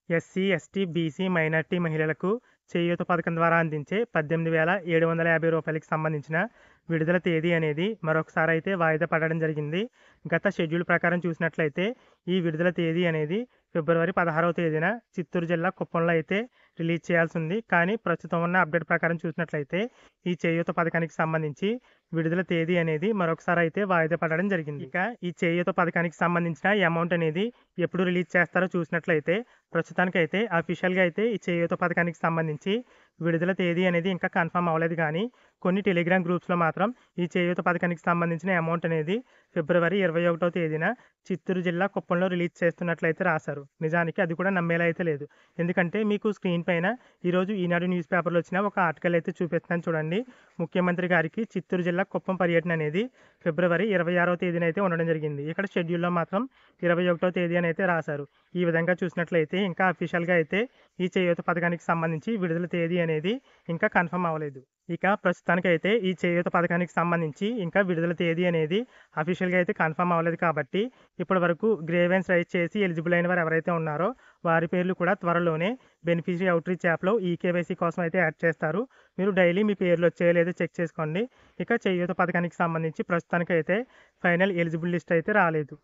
SC, ST, BC, minority మహిళలకు చేయూత పథకం ద్వారా అందించే రూ. 18,750కి సంబంధించిన విడుదల తేదీ అనేది మరొకసారి అయితే వాయిదా పడడం జరిగింది. గత షెడ్యూల్ ప్రకారం చూసినట్లయితే ఈ విడుదల తేదీ అనేది ఫిబ్రవరి 16వ తేదీన చిత్తూరు జిల్లా కుప్పంలో అయితే రిలీజ్ చేయాల్సి ఉంది. కానీ ప్రస్తుతం ఉన్న అప్డేట్ ప్రకారం చూసినట్లయితే ఈ చేయూత పథకానికి సంబంధించి విడుదల తేదీ అనేది మరొకసారి అయితే వాయిదా పడడం జరిగింది. ఇక ఈ చేయూత పథకానికి సంబంధించిన అమౌంట్ అనేది ఎప్పుడు రిలీజ్ చేస్తారో చూసినట్లయితే ప్రస్తుతానికైతే అఫీషియల్‌గా అయితే ఈ చేయూత పథకానికి సంబంధించి విడుదల తేదీ అనేది ఇంకా కన్ఫర్మ్ అవ్వలేదు. కానీ కొన్ని టెలిగ్రామ్ గ్రూప్స్‌లో మాత్రం ఈ చేయూత పథకానికి సంబంధించిన అమౌంట్ అనేది ఫిబ్రవరి 21వ తేదీన చిత్తూరు జిల్లా కుప్పంలో రిలీజ్ చేస్తున్నట్లయితే రాశారు. నిజానికి అది కూడా నమ్మేలా అయితే లేదు. ఎందుకంటే మీకు స్క్రీన్ పైన ఈరోజు ఈనాడు న్యూస్ పేపర్‌లో వచ్చిన ఒక ఆర్టికల్ అయితే చూపిస్తున్నాను చూడండి. ముఖ్యమంత్రి గారికి చిత్తూరు జిల్లా కుప్పం పర్యటన అనేది ఫిబ్రవరి 26వ తేదీన అయితే ఉండడం జరిగింది. ఇక్కడ షెడ్యూల్‌లో మాత్రం 21వ తేదీ అని అయితే రాశారు. ఈ విధంగా చూసినట్లయితే ఇంకా అఫీషియల్‌గా అయితే ఈ చేయూత పథకానికి సంబంధించి విడుదల తేదీ అనేది ఇంకా కన్ఫర్మ్ అవ్వలేదు. ఇక ప్రస్తుతానికైతే ఈ చేయూత పథకానికి సంబంధించి ఇంకా విడుదల తేదీ అనేది అఫీషియల్‌గా అయితే కన్ఫర్మ్ అవ్వలేదు కాబట్టి ఇప్పటి వరకు గ్రీవెన్స్ రైజ్ చేసి ఎలిజిబుల్ అయిన వారు ఎవరైతే ఉన్నారో వారి పేర్లు కూడా త్వరలోనే బెనిఫిషరీ అవుట్రీచ్ యాప్‌లో ఈకేవైసీ కోసం అయితే యాడ్ చేస్తారు. మీరు డైలీ మీ పేర్లు వచ్చాయో లేదో చెక్ చేసుకోండి. ఇక చేయూత పథకానికి సంబంధించి ప్రస్తుతానికైతే ఫైనల్ ఎలిజిబుల్ లిస్ట్ అయితే రాలేదు.